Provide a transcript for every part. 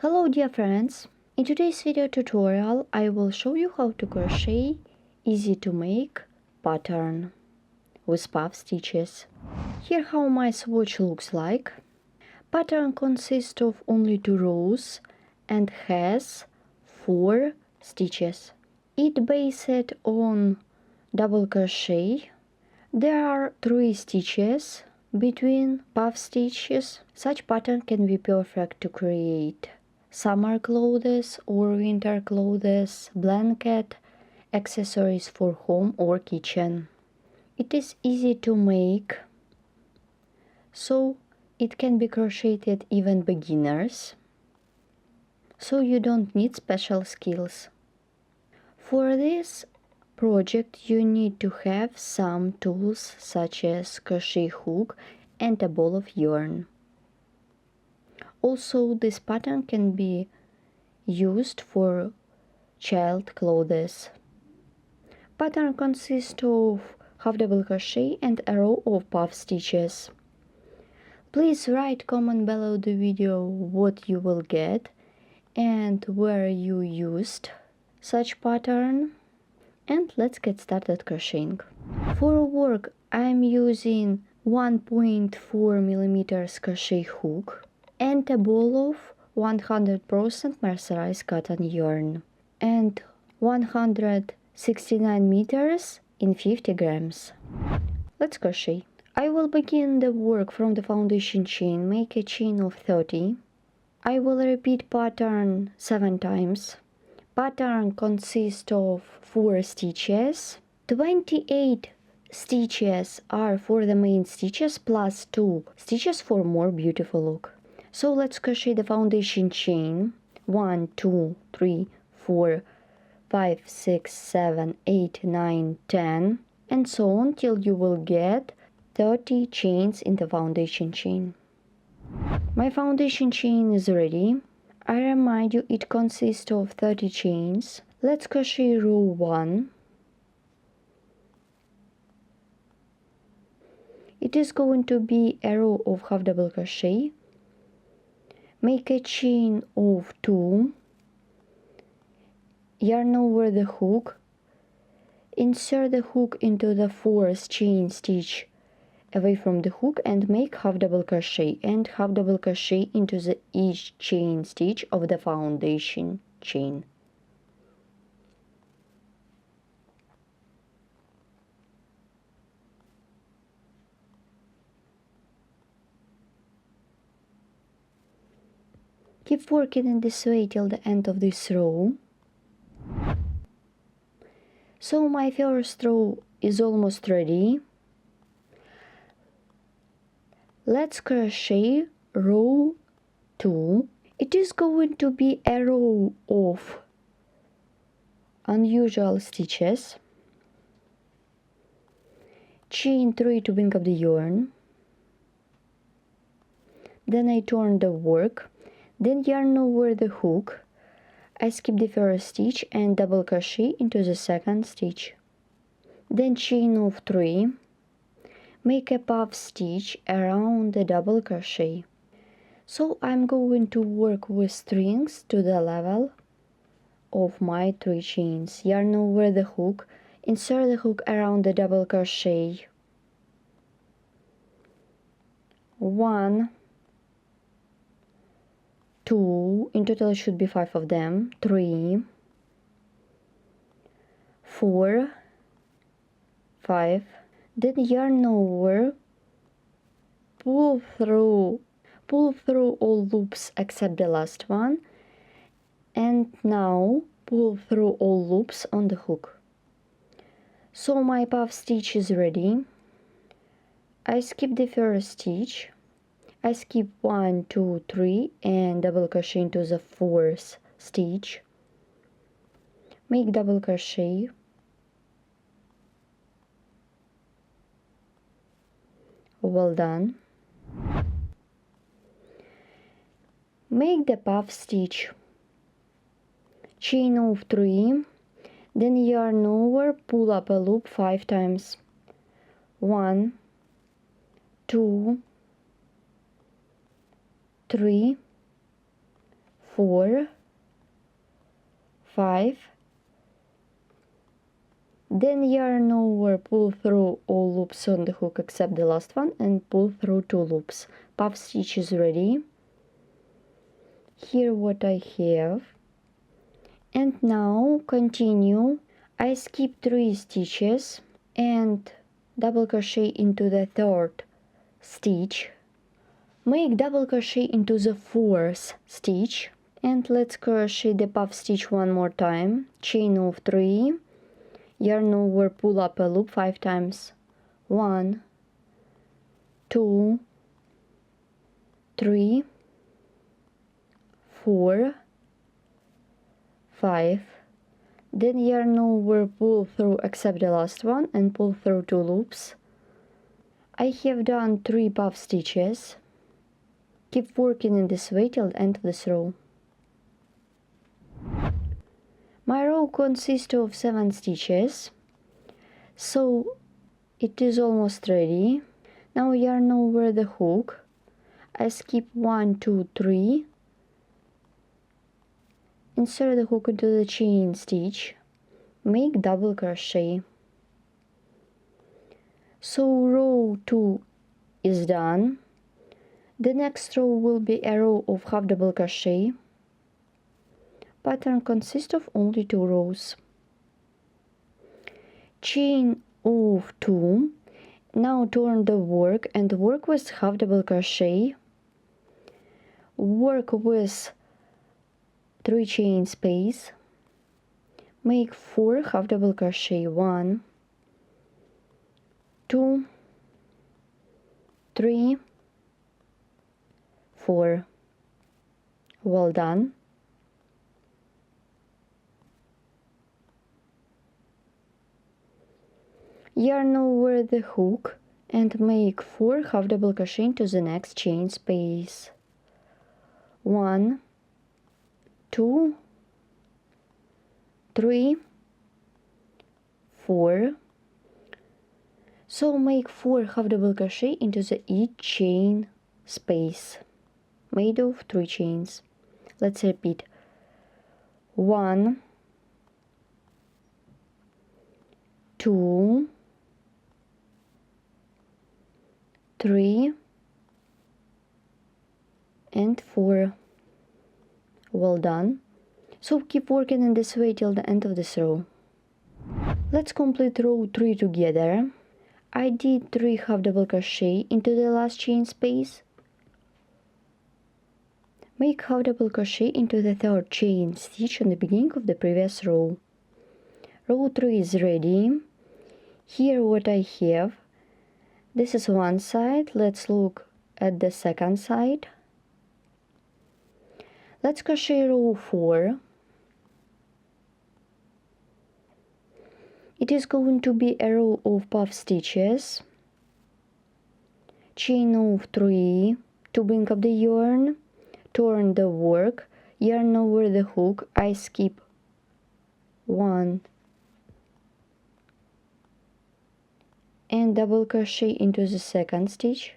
Hello dear friends, in today's video tutorial I will show you how to crochet easy to make pattern with puff stitches. Here how my swatch looks like. Pattern consists of only 2 rows and has 4 stitches. It based on double crochet. There are 3 stitches between puff stitches. Such pattern can be perfect to create summer clothes or winter clothes, blanket, accessories for home or kitchen. It is easy to make, so it can be crocheted even beginners, so you don't need special skills. For this project you need to have some tools such as crochet hook and a ball of yarn. Also, this pattern can be used for child clothes. Pattern consists of half double crochet and a row of puff stitches. Please write comment below the video what you will get and where you used such pattern. And let's get started crocheting. For work I am using 1.4 millimeters crochet hook and a ball of 100% mercerized cotton yarn and 169 meters in 50 grams. Let's crochet. I will begin the work from the foundation chain. Make a chain of 30. I will repeat pattern 7 times. Pattern consists of 4 stitches. 28 stitches are for the main stitches plus 2 stitches for more beautiful look. So let's crochet the foundation chain. 1, 2, 3, 4, 5, 6, 7, 8, 9, 10 and so on till you will get 30 chains in the foundation chain. My foundation chain is ready. I remind you it consists of 30 chains. Let's crochet row 1. It is going to be a row of half double crochet. Make a chain of 2, yarn over the hook, insert the hook into the 4th chain stitch away from the hook and make half double crochet and half double crochet into each chain stitch of the foundation chain. Keep working in this way till the end of this row. So my first row is almost ready. Let's crochet row 2. It is going to be a row of unusual stitches. Chain 3 to bring up the yarn. Then I turn the work. Then yarn over the hook. I skip the first stitch and double crochet into the 2nd stitch. Then chain of 3. Make a puff stitch around the double crochet. So I'm going to work with strings to the level of my 3 chains. Yarn over the hook. Insert the hook around the double crochet. 1, 2, in total it should be 5 of them, 3, 4, 5, then yarn over, pull through all loops except the last one, and now pull through all loops on the hook. So my puff stitch is ready. I skip the first stitch. I skip 1, 2, 3 and double crochet into the 4th stitch. Make double crochet. Well done. Make the puff stitch. Chain of 3, then yarn over, pull up a loop 5 times. 1, 2, 3, 4, 5. Then yarn over, pull through all loops on the hook except the last one and pull through 2 loops. Puff stitch is ready. Here what I have. And now continue. I skip 3 stitches and double crochet into the 3rd stitch. Make double crochet into the 4th stitch and let's crochet the puff stitch one more time. Chain of 3, yarn over, pull up a loop 5 times. 1, 2, 3, 4, 5. Then yarn over, pull through except the last one and pull through 2 loops. I have done 3 puff stitches. Keep working in this way till the end of this row. My row consists of 7 stitches, so it is almost ready. Now yarn over the hook. I skip 1, 2, 3. Insert the hook into the chain stitch. Make double crochet. So row 2 is done. The next row will be a row of half double crochet. Pattern consists of only 2 rows. Chain of 2. Now turn the work and work with half double crochet. Work with 3 chain space. Make 4 half double crochet. 1, 2, 3, 4. Well done. Yarn over the hook and make 4 half double crochet into the next chain space. 1, 2, 3, 4. So make 4 half double crochet into the each chain space made of 3 chains. Let's repeat. 1, 2, 3, and 4. Well done. So keep working in this way till the end of this row. Let's complete row 3 together. I did 3 half double crochet into the last chain space. Make half double crochet into the 3rd chain stitch on the beginning of the previous row. Row 3 is ready. Here what I have. This is one side. Let's look at the second side. Let's crochet row 4. It is going to be a row of puff stitches. Chain of 3 to bring up the yarn. Turn the work, yarn over the hook. I skip 1 and double crochet into the second stitch.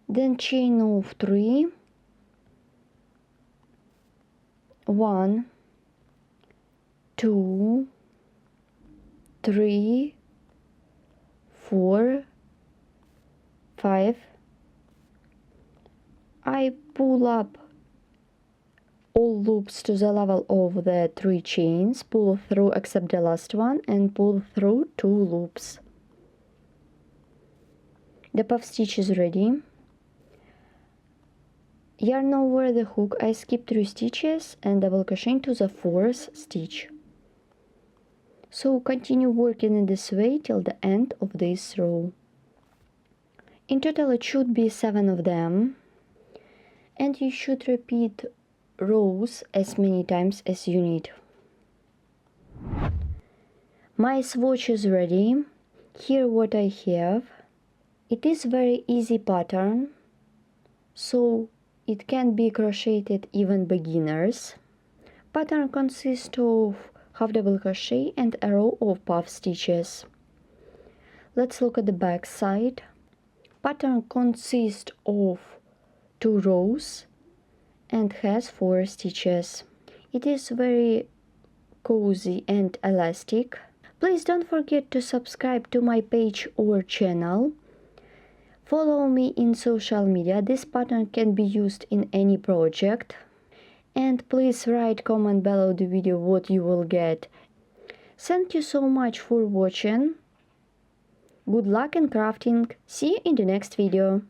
Then chain of 3, 1, 2, 3, 4, 5. I pull up all loops to the level of the 3 chains, pull through except the last one and pull through 2 loops. The puff stitch is ready. Yarn over the hook. I skip 3 stitches and double crochet into the 4th stitch. So continue working in this way till the end of this row. In total it should be 7 of them, and you should repeat rows as many times as you need. My swatch is ready. Here what I have. It is very easy pattern, so it can be crocheted even beginners. Pattern consists of half double crochet and a row of puff stitches. Let's look at the back side. pattern consists of 2 rows and has 4 stitches. It is very cozy and elastic. Please don't forget to subscribe to my page or channel. Follow me in social media. This pattern can be used in any project. And please write comment below the video what you will get. Thank you so much for watching. Good luck in crafting. See you in the next video.